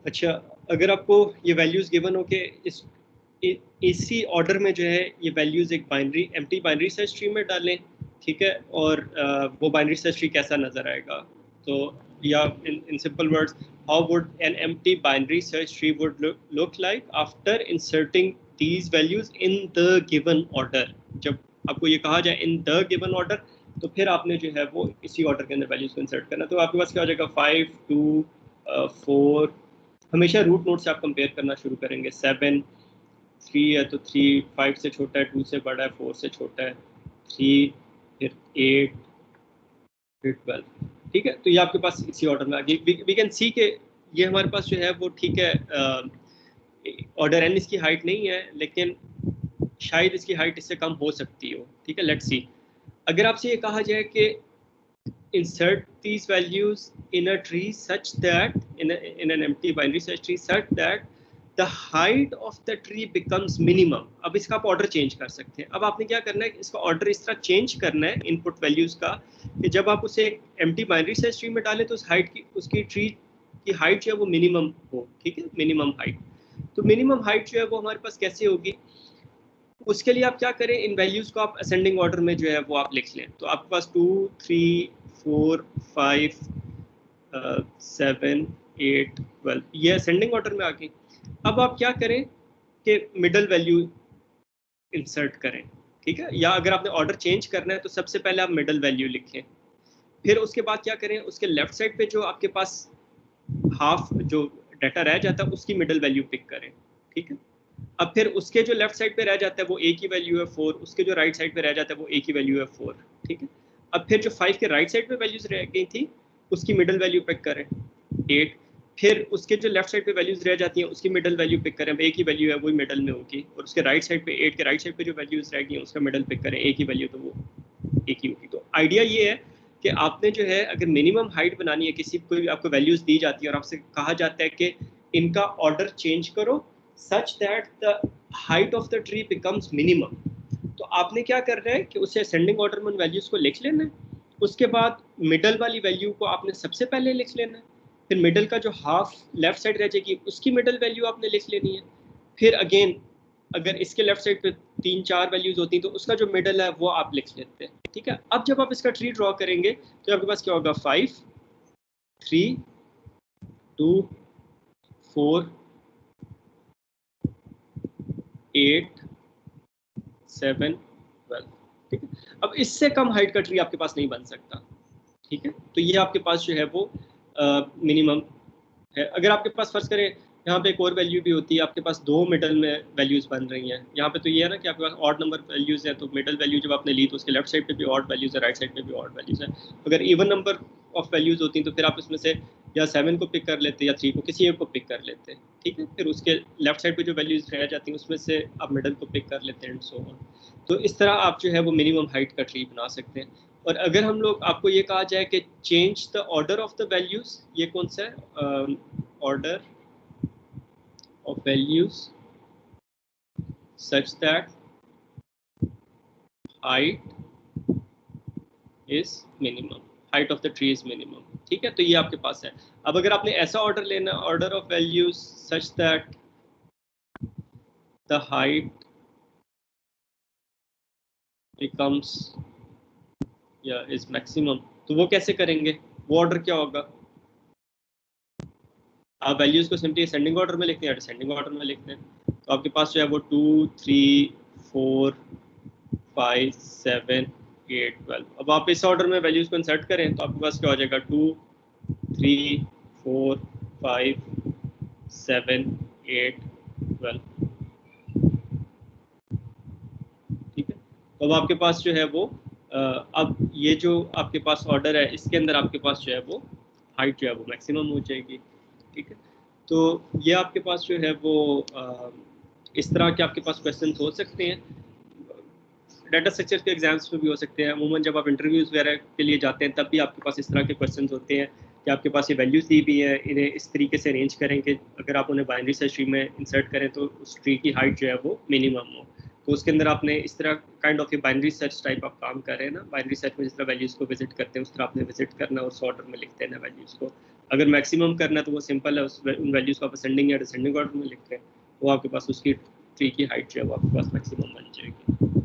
अच्छा, अगर आपको ये वैल्यूज़ गिवन हो कि इसी ऑर्डर में जो है ये वैल्यूज़ एक binary empty binary search tree में डालें, ठीक है, और वो बाइनरी सर्च ट्री कैसा नज़र आएगा, तो या in simple words, how would an empty binary search tree would look like after inserting these values in the given order. जब आपको ये कहा जाए इन द गिवन ऑर्डर, तो फिर आपने जो है वो इसी ऑर्डर के अंदर वैल्यूज़ को इंसर्ट करना। तो आपके पास क्या हो जाएगा, 5 2 4, हमेशा रूट नोड से आप कंपेयर करना शुरू करेंगे। 7 3 है तो 3 5 से छोटा है, 2 से बड़ा है, 4 से छोटा है, 3 फिर 8 फिर 12, ठीक है। तो ये आपके पास इसी ऑर्डर में आ गई। वी कैन सी के ये हमारे पास जो है वो ठीक है, ऑर्डर एन इसकी हाइट नहीं है, लेकिन शायद इसकी हाइट इससे कम हो सकती हो, ठीक है। लेट्स सी, अगर आपसे ये कहा जाए कि insert these values in a tree such that in an empty binary search tree such that the height of the tree becomes minimum। अब इसका आप ऑर्डर चेंज कर सकते हैं। अब आपने क्या करना है, इसका ऑर्डर इस तरह चेंज करना है इनपुट वैल्यूज का कि जब आप उसे एम्प्टी बाइनरी सर्च ट्री में डालें तो उस हाइट की, उसकी ट्री की हाइट जो है वो मिनिमम हो, ठीक है, मिनिमम हाइट। तो मिनिमम हाइट जो है वो हमारे पास कैसे होगी, उसके लिए आप क्या करें, इन वैल्यूज को आप असेंडिंग ऑर्डर में जो है वो आप लिख लें। तो आपके पास 2 3 4 5 7 8 12 ये असेंडिंग ऑर्डर में आ गई। अब आप क्या करें कि मिडल वैल्यू इंसर्ट करें, ठीक है, या अगर आपने ऑर्डर चेंज करना है तो सबसे पहले आप मिडल वैल्यू लिखें। फिर उसके बाद क्या करें, उसके लेफ्ट साइड पे जो आपके पास हाफ जो डाटा रह जाता है उसकी मिडल वैल्यू पिक करें, ठीक है। अब फिर उसके जो लेफ्ट साइड पे रह जाता है वो ए की वैल्यू है 4, उसके जो राइट साइड पे रह जाता है वो ए की वैल्यू है 4, ठीक है। अब फिर जो 5 के राइट साइड पे वैल्यूज रह गई थी उसकी मिडल वैल्यू पिक करें 8, फिर उसके जो लेफ्ट साइड पे वैल्यूज रह जाती हैं उसकी मिडल वैल्यू पिक करें, ए की वैल्यू है वही मिडल में होगी, और उसके राइट साइड पे 8 के राइट साइड पे जो वैल्यूज रह गई हैं उसका मिडल पिक करें, ए की वैल्यू तो वो ए की होगी। तो आइडिया ये है कि आपने जो है अगर मिनिमम हाइट बनानी है, किसी कोई आपको वैल्यूज दी जाती है और आपसे कहा जाता है कि इनका ऑर्डर चेंज करो such that the height of the tree becomes minimum, तो आपने क्या करना है कि उसे असेंडिंग ऑर्डर में वैल्यूज को लिख लेना है। उसके बाद मिडल वाली वैल्यू को आपने सबसे पहले लिख लेना है, फिर मिडल का जो हाफ लेफ्ट साइड रह जाएगी उसकी मिडल वैल्यू आपने लिख लेनी है। फिर अगेन अगर इसके लेफ्ट साइड पे 3 4 वैल्यूज होती तो उसका जो मिडल है वो आप लिख लेते हैं, ठीक है। अब जब आप इसका ट्री ड्रॉ करेंगे तो आपके पास क्या होगा, 5 3 2 4 8 7 12, ठीक है। अब इससे कम हाइट का ट्री आपके पास नहीं बन सकता, ठीक है। तो ये आपके पास जो है वो मिनिमम है। अगर आपके पास फर्ज करें यहाँ पे एक और वैल्यू भी होती है, आपके पास दो मिडल में वैल्यूज बन रही हैं यहाँ पे, तो ये है ना कि आपके पास ऑड नंबर वैल्यूज है, तो मिडल वैल्यू जब आपने ली तो उसके लेफ्ट साइड पे भी ऑड वैल्यूज है, राइट साइड पे भी ऑड वैल्यूज है। अगर इवन नंबर ऑफ वैल्यूज होती तो फिर आप इसमें से या 7 को पिक कर लेते या 3 को, किसी एक को पिक कर लेते, ठीक है। फिर उसके लेफ्ट साइड पे जो वैल्यूज रह जाती हैं उसमें से आप मिडल को पिक कर लेते हैं एंड सो ऑन। तो इस तरह आप जो है वो मिनिमम हाइट का ट्री बना सकते हैं। और अगर हम लोग आपको ये कहा जाए कि change the order of the values, ये कौन सा है, order of values such that height is minimum, height of the tree is minimum, ठीक है। तो ये आपके पास है। अब अगर आपने ऐसा ऑर्डर लेना, order of values such that the height becomes या इज मैक्सिमम, तो वो कैसे करेंगे, वो ऑर्डर क्या होगा, आप वैल्यूज को सिंपली असेंडिंग ऑर्डर में लिखते हैं या डिसेंडिंग ऑर्डर में लिखते हैं। तो आपके पास जो है वो 2 3 4 5 7 8 12, अब आप इस ऑर्डर में वैल्यूज को इंसर्ट करें तो आपके पास क्या हो जाएगा, 2 3 4 5 7 8 12, ठीक है। तो अब आपके पास जो है वो अब ये जो आपके पास ऑर्डर है इसके अंदर आपके पास जो है वो हाइट जो है वो मैक्सिमम हो जाएगी, ठीक है। तो ये आपके पास जो है वो इस तरह के आपके पास क्वेश्चन हो सकते हैं, डाटा स्ट्रक्चर के एग्जाम्स में भी हो सकते हैं। अमूमन जब आप इंटरव्यूज़ वगैरह के लिए जाते हैं तब भी आपके पास इस तरह के क्वेश्चन होते हैं कि आपके पास ये वैल्यूज दी भी है, इन्हें इस तरीके से अरेंज करें कि अगर आप उन्हें बाइनरी सर्च ट्री में इंसर्ट करें तो उस ट्री की हाइट जो है वो मिनिमम हो। तो उसके अंदर आपने इस तरह काइंड ऑफ ये बाइनरी सर्च टाइप आप काम कर रहे हैं ना, बाइनरी सर्च में जिस तरह वैल्यूज़ को विजिट करते हैं उस तरह आपने विजिट करना और उस ऑर्डर में लिखते हैं ना वैल्यूज़ को। अगर मैक्सिमम करना है तो वो सिंपल है, उन वैल्यूज़ को आप असेंडिंग या डिसेंडिंग ऑर्डर में लिखते हैं, वो आपके पास उसकी ट्री की हाइट जो है वो आपके पास मैक्सिमम बन जाएगी।